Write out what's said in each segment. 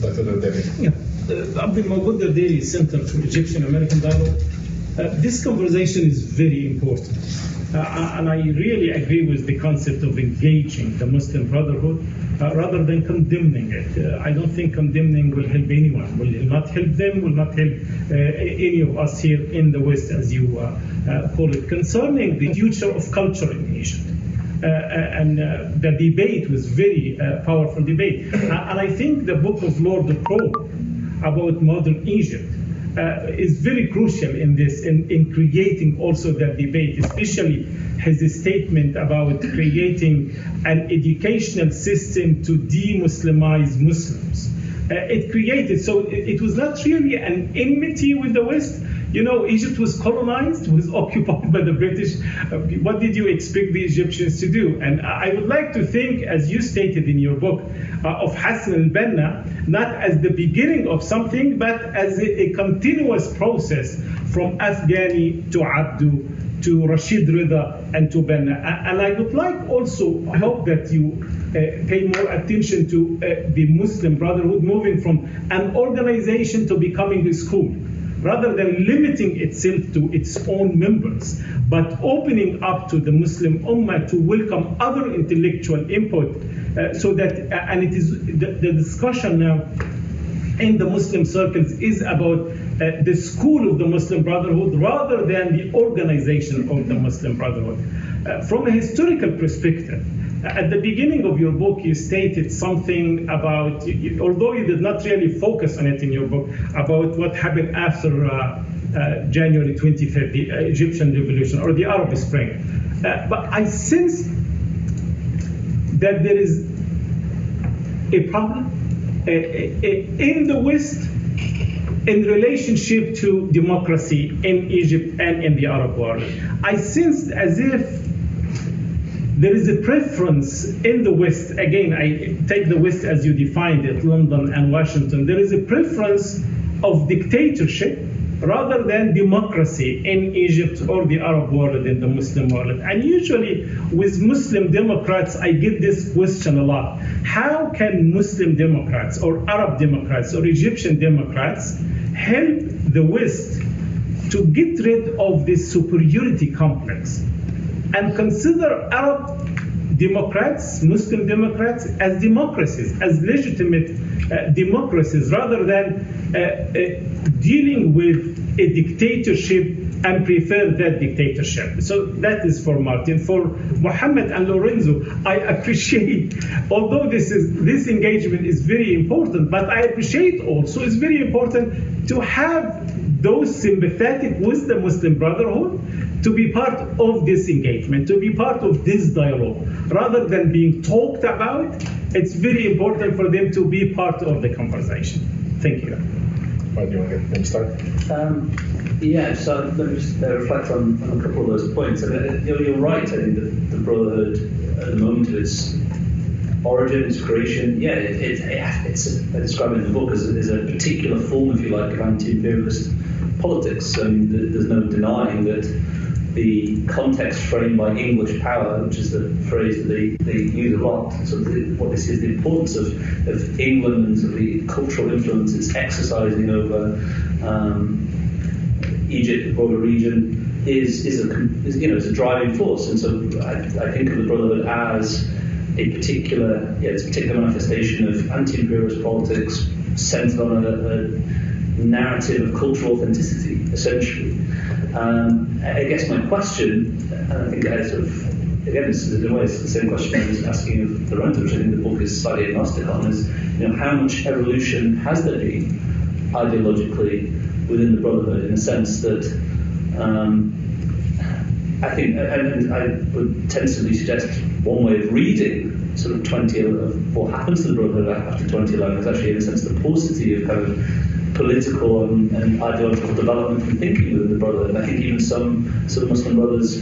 Dr. الدرديري. The الموجود الدرديري Center for Egyptian American Dialogue. This conversation is very important. And I really agree with the concept of engaging the Muslim Brotherhood rather than condemning it. I don't think condemning will help anyone, will not help them, will not help any of us here in the West, as you call it. Concerning the future of culture in Egypt, the debate was very powerful debate. And I think the book of Lord Crow about modern Egypt is very crucial in this, in creating also that debate, especially his statement about creating an educational system to de-Muslimize Muslims. It created, so it was not really an enmity with the West. You know, Egypt was colonized, was occupied by the British. What did you expect the Egyptians to do? And I would like to think, as you stated in your book, of Hassan al-Banna, not as the beginning of something, but as a continuous process from Afghani to Abdu to Rashid Rida and to Banna. And I would like also, I hope that you pay more attention to the Muslim Brotherhood moving from an organization to becoming a school, rather than limiting itself to its own members, but opening up to the Muslim Ummah to welcome other intellectual input, so that, and it is the discussion now in the Muslim circles is about the school of the Muslim Brotherhood rather than the organization of the Muslim Brotherhood. From a historical perspective, at the beginning of your book, you stated something about, although you did not really focus on it in your book, about what happened after January 25th, the Egyptian Revolution, or the Arab Spring. But I sense that there is a problem in the West in relationship to democracy in Egypt and in the Arab world. I sense as if there is a preference in the West, again, I take the West as you defined it, London and Washington, there is a preference of dictatorship rather than democracy in Egypt or the Arab world, in the Muslim world. And usually with Muslim Democrats, I get this question a lot. How can Muslim Democrats or Arab Democrats or Egyptian Democrats help the West to get rid of this superiority complex and consider Arab Democrats, Muslim Democrats, as democracies, as legitimate democracies, rather than dealing with a dictatorship and prefer that dictatorship. So that is for Martin. For Mohammed and Lorenzo, I appreciate, although this engagement is very important, but I appreciate also it's very important to have those sympathetic with the Muslim Brotherhood to be part of this engagement, to be part of this dialogue. Rather than being talked about, it's very important for them to be part of the conversation. Thank you. Do you want to start? Yeah, so let me just reflect on a couple of those points. I mean, you're right. I think that the Brotherhood, at the moment of its origin, its creation, yeah, it's I describe it in the book as a particular form, if you like, of anti-imperialist politics. I mean, there's no denying that the context framed by English power, which is the phrase that they use a lot. So what this is, the importance of England and sort of the cultural influence it's exercising over Egypt, the broader region, is a driving force. And so I think of the Brotherhood as a particular manifestation of anti-imperialist politics centered on a narrative of cultural authenticity, essentially. I guess my question, and I think I sort of, again, in a way it's the same question I was asking of Lorenzo, which I think the book is slightly agnostic on, is how much evolution has there been ideologically within the Brotherhood, in a sense that I think, and I would tentatively suggest one way of reading sort of of what happens to the Brotherhood after 2011 is actually, in a sense, the paucity of kind of political and ideological development and thinking within the Brotherhood. And I think even some Muslim brothers,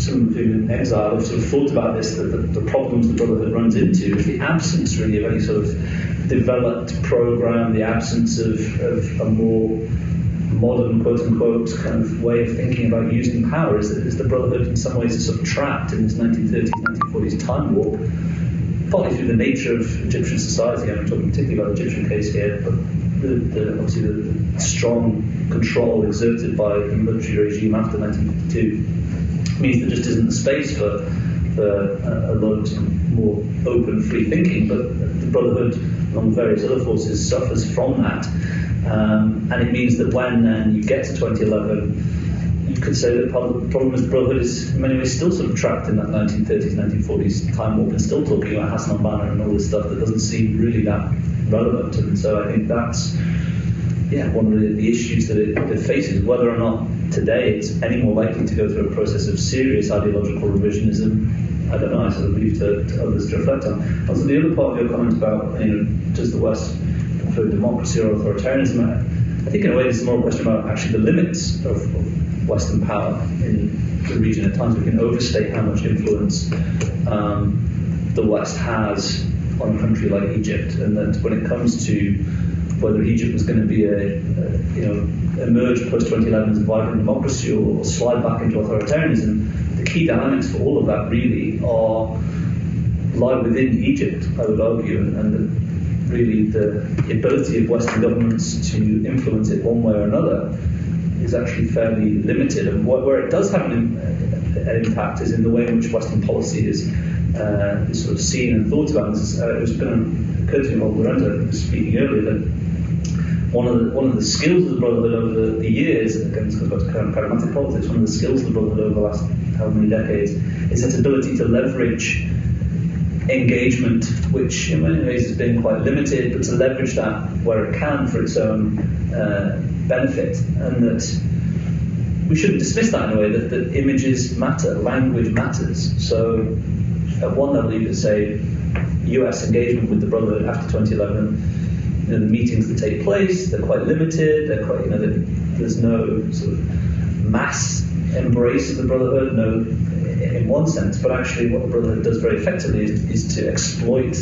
some of whom in exile, have sort of thought about this, that the problems the Brotherhood runs into is the absence really of any sort of developed program, the absence of a more modern, quote-unquote, kind of way of thinking about using power. Is the Brotherhood in some ways sort of trapped in this 1930s, 1940s time warp, partly through the nature of Egyptian society. I'm talking particularly about the Egyptian case here, but obviously the strong control exerted by the military regime after 1952 means there just isn't the space for a lot of more open, free thinking. But the Brotherhood, along with various other forces, suffers from that. And it means that when then you get to 2011, you could say that part of the problem is the Brotherhood is in many ways still sort of trapped in that 1930s, 1940s time warp and still talking about Hassan al-Banna and all this stuff that doesn't seem really that relevant. And so I think that's one of the issues that it faces, whether or not today it's any more likely to go through a process of serious ideological revisionism. I don't know, I sort of leave to others to reflect on. Also, the other part of your comment about, does the West prefer democracy or authoritarianism? I think in a way this is more a question about actually the limits of Western power in the region. At times we can overstate how much influence the West has on a country like Egypt, and that when it comes to whether Egypt was going to be emerge post-2011 as a vibrant democracy or slide back into authoritarianism, the key dynamics for all of that really lie within Egypt, I would argue, and really the ability of Western governments to influence it one way or another is actually fairly limited. And where it does have an impact is in the way in which Western policy is sort of seen and thought about. It was going to occur to me while Lorenzo was speaking earlier that one of the skills of the Brotherhood over the years, and again this goes back to kind of pragmatic politics, one of the skills of the Brotherhood over the last how many decades is its ability to leverage engagement, which in many ways has been quite limited, but to leverage that where it can for its own benefit, and that we shouldn't dismiss that in a way, that images matter, language matters. So at one level you could say US engagement with the Brotherhood after 2011, the meetings that take place, they're quite limited, they're quite, there's no sort of mass embrace of the Brotherhood, no, in one sense, but actually what the Brotherhood does very effectively is to exploit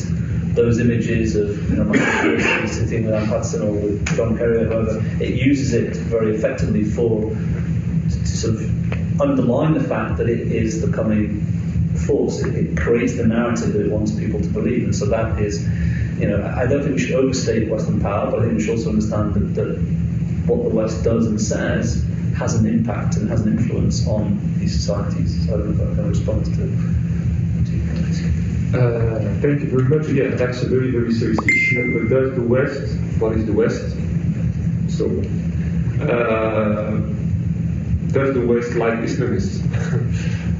those images of Michael sitting with Ann Patterson or with John Kerry or whoever. It uses it very effectively to sort of underline the fact that it is the coming force. It creates the narrative that it wants people to believe, and so that is, I don't think we should overstate Western power, but I think we should also understand that what the West does and says has an impact and has an influence on these societies. So I don't know if I can respond to Thank you very much. Yeah, that's a very, very serious issue. But does the West, what is the West? So, does the West like Islamists?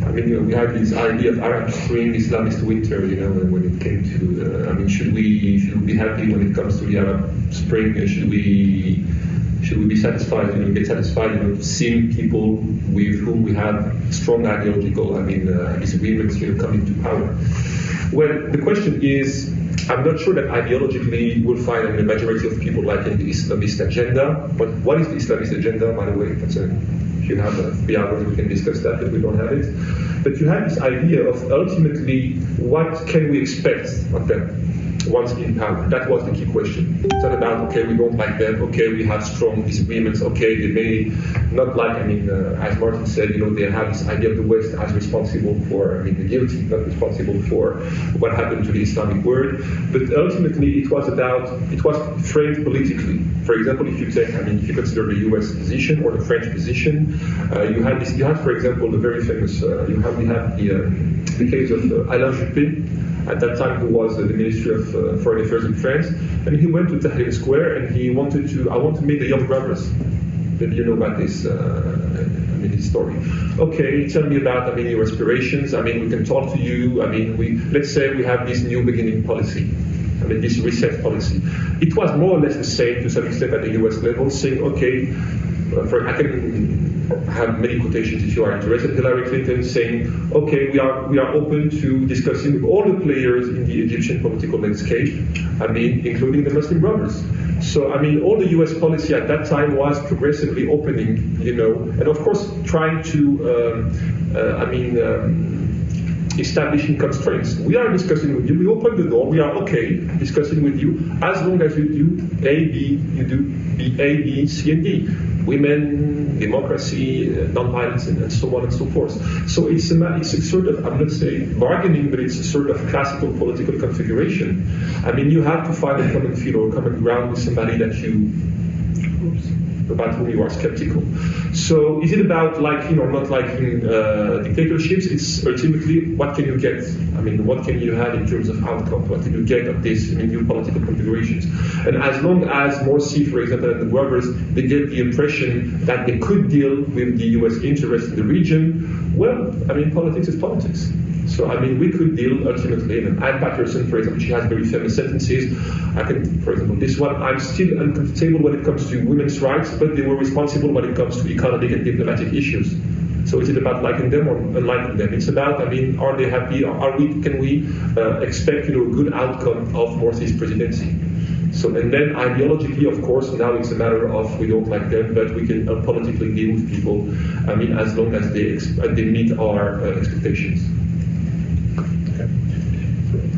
I mean, we had this idea of Arab Spring, Islamist winter, when it came to, should we be happy when it comes to the Arab Spring? Should we be satisfied, get satisfied, seeing people with whom we have strong ideological, disagreements, coming to power? Well, the question is, I'm not sure that ideologically we'll find a majority of people liking the Islamist agenda. But what is the Islamist agenda, by the way? If you have 3 hours, we can discuss that, but we don't have it. But you have this idea of ultimately what can we expect of them once in power. That was the key question. It's not about, okay, we don't like them, okay, we have strong disagreements, okay, they may not like, as Martin said, they have this idea of the West as responsible for, the guilty, not responsible for what happened to the Islamic world. But ultimately, it was framed politically. For example, if you take, if you consider the US position or the French position, you had, for example, the very famous, we have the case of Alain Juppé, at that time who was the Ministry of Foreign Affairs in France, and he went to Tahrir Square and he wanted to meet the young brothers. Maybe you know about this, this story. Okay, tell me about, your aspirations. We can talk to you. Let's say we have this new beginning policy. This reset policy. It was more or less the same to some extent at the US level, saying, okay, I can have many quotations if you are interested. Hillary Clinton saying, okay, we are open to discussing with all the players in the Egyptian political landscape, including the Muslim Brothers. So, all the US policy at that time was progressively opening, and of course trying to, establishing constraints. We are discussing with you, we open the door, we are okay discussing with you, as long as you do A, B, you do B, A, B, C, and D. women, democracy, non-violence, and so on and so forth. So it's a sort of, I'm not saying bargaining, but it's a sort of classical political configuration. I mean, you have to find a common field or common ground with somebody about whom you are skeptical. So is it about liking or not liking dictatorships? It's ultimately what can you get? I mean, what can you have in terms of outcome? What can you get of this new political configurations? And as long as Morsi, for example, and the brothers, they get the impression that they could deal with the US interest in the region, well, I mean, politics is politics. So, I mean, we could deal ultimately. And Anne Patterson, for example, she has very famous sentences. I can, for example, this one, I'm still uncomfortable when it comes to women's rights, but they were responsible when it comes to economic and diplomatic issues. So is it about liking them or unliking them? It's about, I mean, are they happy? Can we expect, a good outcome of Morsi's presidency? So, and then ideologically, of course, now it's a matter of we don't like them, but we can politically deal with people, I mean, as long as they meet our expectations.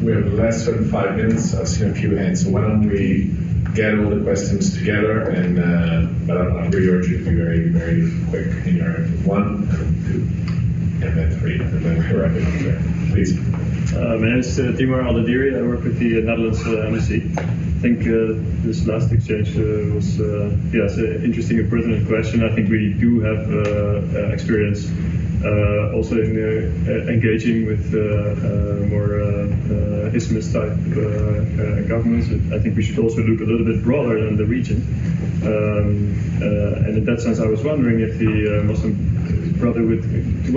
We have less than 5 minutes. I've seen a few hands, so why don't we get all the questions together, and but I'll really urge you to be very, very quick in your 1, 2, and then 3, and then we'll wrap it up there. Please. My name is Timur Al-Derdiri. I work with the Netherlands Embassy. I think this last exchange was it's an interesting and pertinent question. I think we do have experience also in engaging with more Islamist type governments. I think we should also look a little bit broader than the region. And in that sense, I was wondering if the Muslim Brotherhood, to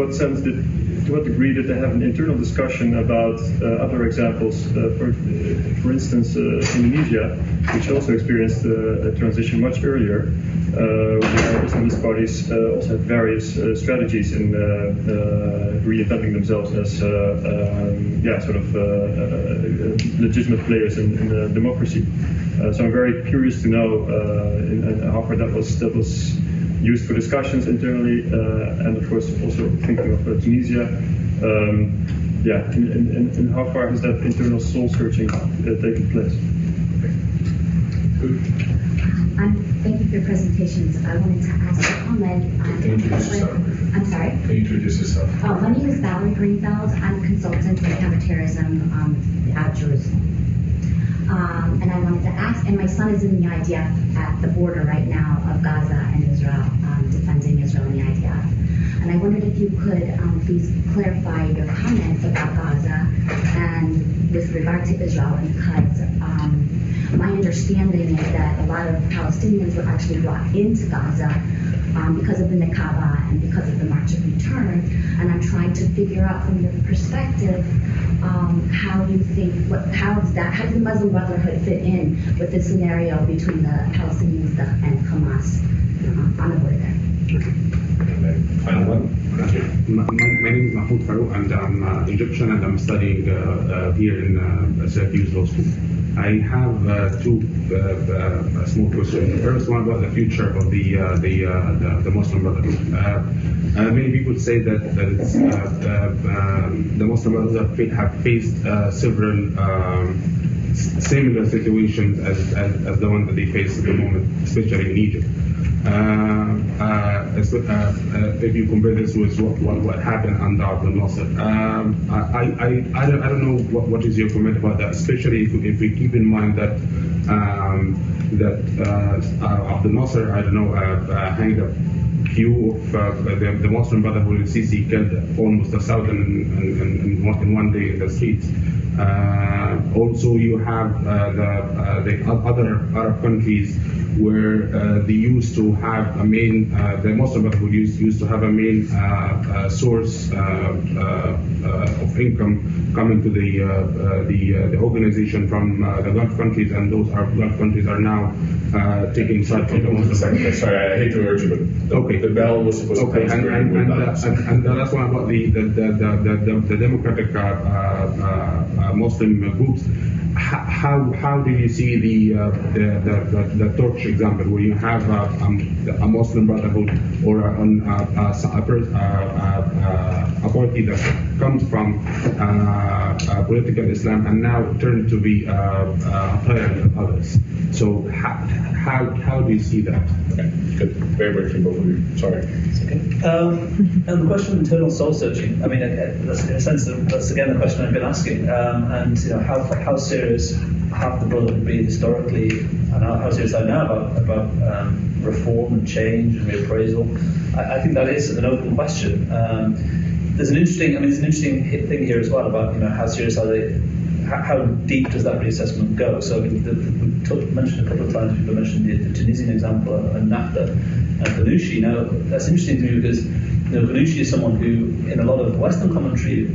what degree did they have an internal discussion about other examples? For instance, Indonesia, which also experienced a transition much earlier, where Islamist parties also had various strategies in reinventing themselves as legitimate players in democracy. So I'm very curious to know how far that was used for discussions internally, and of course also thinking of Tunisia. And how far has that internal soul searching taken place? Thank you for your presentations. I wanted to ask a comment. Can you introduce yourself? I'm sorry? Can you introduce yourself? My name is Valerie Greenfeld. I'm a consultant in counterterrorism at Jerusalem. And I wanted to ask, and my son is in the IDF at the border right now of Gaza and Israel, defending Israel in the IDF. And I wondered if you could please clarify your comments about Gaza and with regard to Israel, because my understanding is that a lot of Palestinians were actually brought into Gaza because of the Nakaba and because of the March of Return. And I'm trying to figure out from your perspective how you think, how does the Muslim Brotherhood fit in with the scenario between the Palestinians and Hamas on the border there? And then final one. Thank you. My name is Mahmoud Farouk, and I'm Egyptian, and I'm studying here in Syracuse Law School. I have two small questions. The first one about the future of the Muslim Brotherhood. Many people say that it's, the Muslim Brotherhood have faced several similar situations as the one that they face at the moment, especially in Egypt. If you compare this with what happened under Abdel Nasser, I don't know what is your comment about that, especially if we keep in mind that Abdel Nasser, hanged a few of the Muslim Brotherhood in Sisi, killed almost 1,000 in one day in the streets. Also, you have the other Arab countries where they used to have a main, the Muslim Brotherhood used to have a main source of income coming to the organization from the Gulf countries, and those Gulf countries are now taking side from the Muslim. Sorry, I hate to urge you, but okay. The bell was supposed to okay. close. And the last one about the democratic Muslim groups. How do you see the Turkish example, where you have a Muslim Brotherhood or a party that comes from political Islam and now turned to be tolerant of others. So how do you see that? Okay, good. Very briefly, both of you. Sorry. Okay. And the question of internal soul searching, I mean, that's, in a sense, that's again the question I've been asking. And you know, how serious have the Brotherhood been historically, and how serious are now about reform and change and reappraisal? I think that is an open question. There's an interesting thing here as well about, you know, how serious are they. How deep does that reassessment go? So we mentioned a couple of times, people mentioned the Tunisian example and NAFTA and Ghanouchi. Now, that's interesting to me because, you know, Ghanouchi is someone who, in a lot of Western commentary,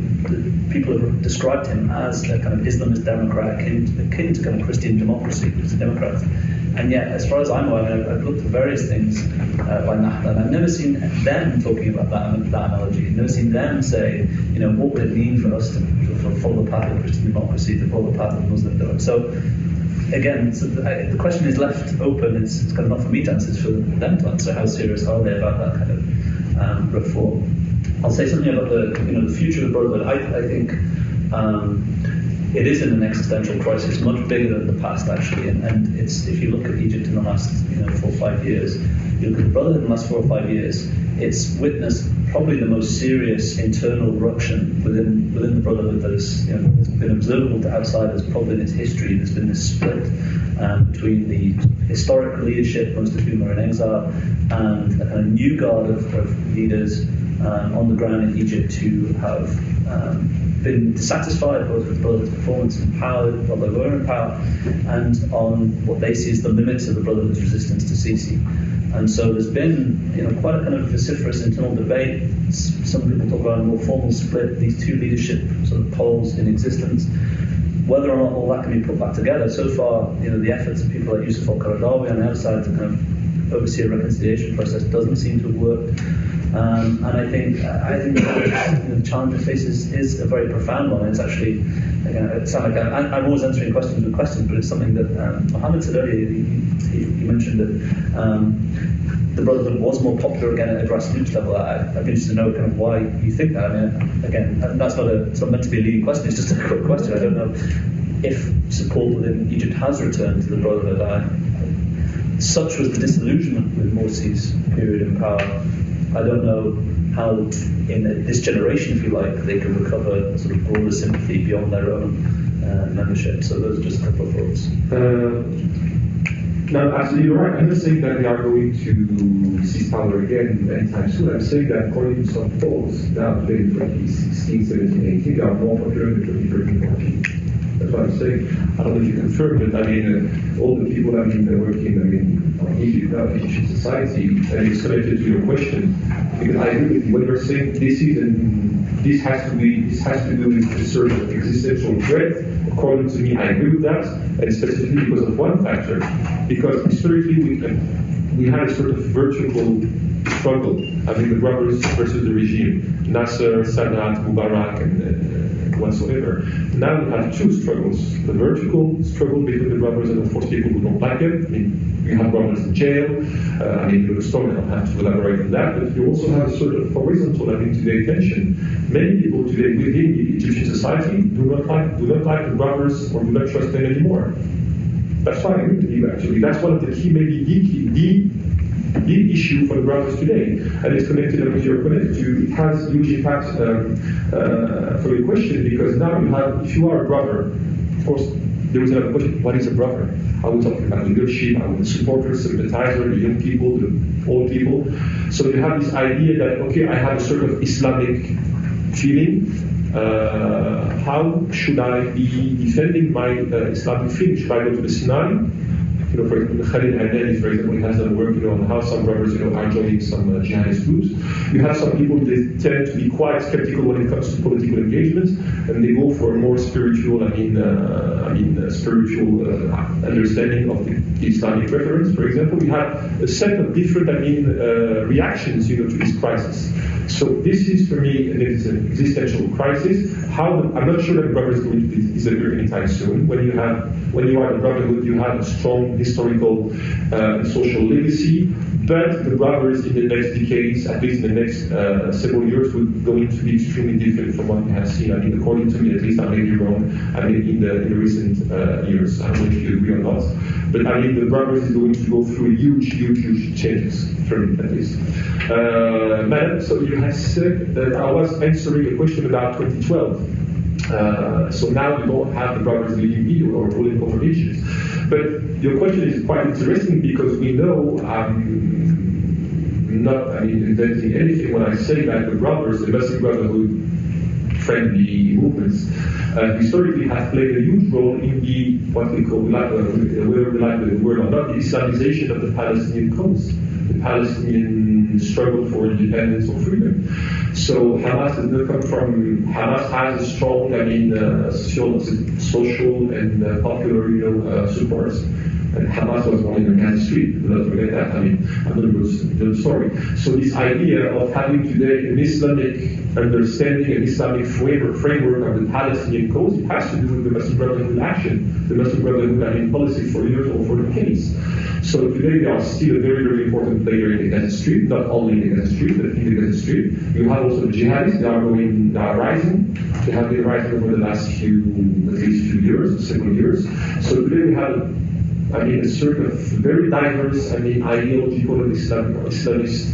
people have described him as a kind of Islamist Democrat, akin to kind of Christian democracy, who's a Democrat. And yet, as far as I'm aware, I've looked at various things by NAFTA, and I've never seen them talking about that analogy. I've never seen them say, you know, what would it mean for us to follow the path of Christian democracy, to follow the path of Muslimdom? So, again, the question is left open. It's kind of not for me to answer, it's for them to answer. How serious are they about that kind of reform? I'll say something about the future of the Brotherhood. I think it is in an existential crisis, much bigger than the past actually. And it's, if you look at Egypt in the last 4 or 5 years, you look at the Brotherhood in the last 4 or 5 years, it's witnessed probably the most serious internal rupture within the Brotherhood that has been observable to outsiders probably in its history. There's been this split between the historic leadership, most of whom are in exile, and a kind of new guard of leaders on the ground in Egypt who have been dissatisfied both with the Brotherhood's performance in power while they were in power, and on what they see as the limits of the Brotherhood's resistance to Sisi. And so there's been quite a kind of vociferous internal debate. Some people talk about a more formal split, these two leadership sort of poles in existence. Whether or not all that can be put back together, so far, the efforts of people like Yusuf al-Qaradawi on the outside to kind of oversee a reconciliation process doesn't seem to have worked. And I think the challenge it faces is a very profound one. It's actually, it sounds like I'm always answering questions with questions, but it's something that Mohammed said earlier. He mentioned that the Brotherhood was more popular again at a grassroots level. I'd be interested to know kind of why you think that. I mean, again, that's it's not meant to be a leading question. It's just a quick question. I don't know if support within Egypt has returned to the Brotherhood. Such was the disillusionment with Morsi's period in power. I don't know how, in this generation, if you like, they can recover sort of broader sympathy beyond their own membership. So those are just a couple of thoughts. No, absolutely you're right. I'm not saying that they are going to seize power again anytime soon. I'm saying that according to some polls, now today in 2016, 17, 18, they are more popular than 2013, 14. That's what I'm saying. I don't know if you confirm, but I mean, all the people working, on Egypt, now Egyptian society, and it's connected to your question, because I agree with you. When you're saying this has to do with a sort of existential threat, according to me, I agree with that, and specifically because of one factor. Because historically, we had a sort of vertical struggle. I mean, the brothers versus the regime, Nasser, Sadat, Mubarak, and whatsoever. Now we have two struggles. The vertical struggle between the brothers and, of course, people who don't like it. I mean, you have brothers in jail. The story, I don't have to elaborate on that, but you also have a sort of horizontal, today tension. Many people today within the Egyptian society do not like the brothers or do not trust them anymore. That's why I agree with you, actually. That's one of the key, maybe the issue for the brothers today, and it's connected with your connected to. It has huge impact for your question, because now you have, if you are a brother, of course, there is another question: what is a brother? Are we talking about leadership? Are we the supporters, sympathizer, the young people, the old people? So you have this idea that I have a sort of Islamic feeling. How should I be defending my Islamic feeling? Should I go to the Sinai? For example, Khalid Adani, for example, he has done work, on how some brothers, are joining some jihadist groups. You have some people, they tend to be quite skeptical when it comes to political engagement, and they go for a more spiritual, spiritual understanding of the Islamic reference. For example, we have a set of different, reactions, to this crisis. So this is, for me, an existential crisis. I'm not sure that the brotherhood is going to disappear anytime soon. When you are the brotherhood, you have a strong historical and social legacy, but the brothers in the next decades, at least in the next several years, will going to be extremely different from what we have seen. I mean, according to me, at least I may be wrong. I mean, in the recent years, I don't know if you agree or not, but I mean, the brothers is going to go through huge changes, for me at least. Madam, so you have said that I was answering a question about 2012. So now you don't have the brothers leading me or ruling over issues. But your question is quite interesting because we know I'm not inventing anything when I say that the brothers, the Muslim Brotherhood friendly movements, historically have played a huge role in the, what we call, whether we like the word or not, the Islamization of the Palestinian cause, the Palestinian struggle for independence or freedom. So Hamas does not come from, Hamas has a strong, social and popular, support. And Hamas was born in the Gaza Strip. Do not forget that. I mean, I'm not going to tell the story. So this idea of having today an Islamic understanding, an Islamic framework of the Palestinian cause, it has to do with the Muslim Brotherhood action, the Muslim Brotherhood policy for years or for decades. So today they are still a very important player in the Gaza Strip, not only in the Gaza Strip, but in the Gaza Strip. You have also the jihadists, they are rising. They have been rising over the last at least few years, several years. So today we have a sort of very diverse, ideological and Islamist,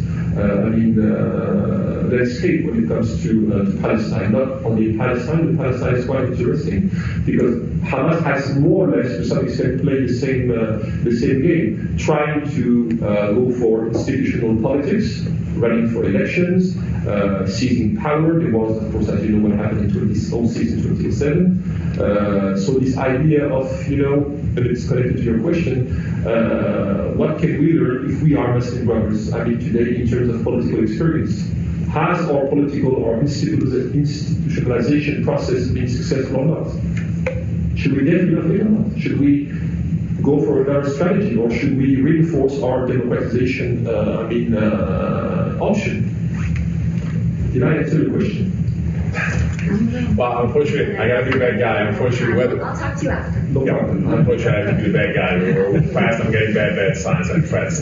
landscape when it comes to Palestine. Not only Palestine, but Palestine is quite interesting because Hamas has more or less, to some extent, played the same game, trying to go for institutional politics, running for elections, seizing power. There was, of course, as you know, what happened in 2006 and 2007. So this idea of, and it's connected to your question, what can we learn if we are Muslim brothers? Today, in terms of political experience, has our political or institutionalization process been successful or not? Should we definitely or not? Should we go for another strategy, or should we reinforce our democratization option? Did I answer the question? Well, unfortunately, I gotta be the bad guy. Unfortunately, I'll talk to you after. unfortunately, I have to be the bad guy. We're fast. I'm getting bad signs and threats.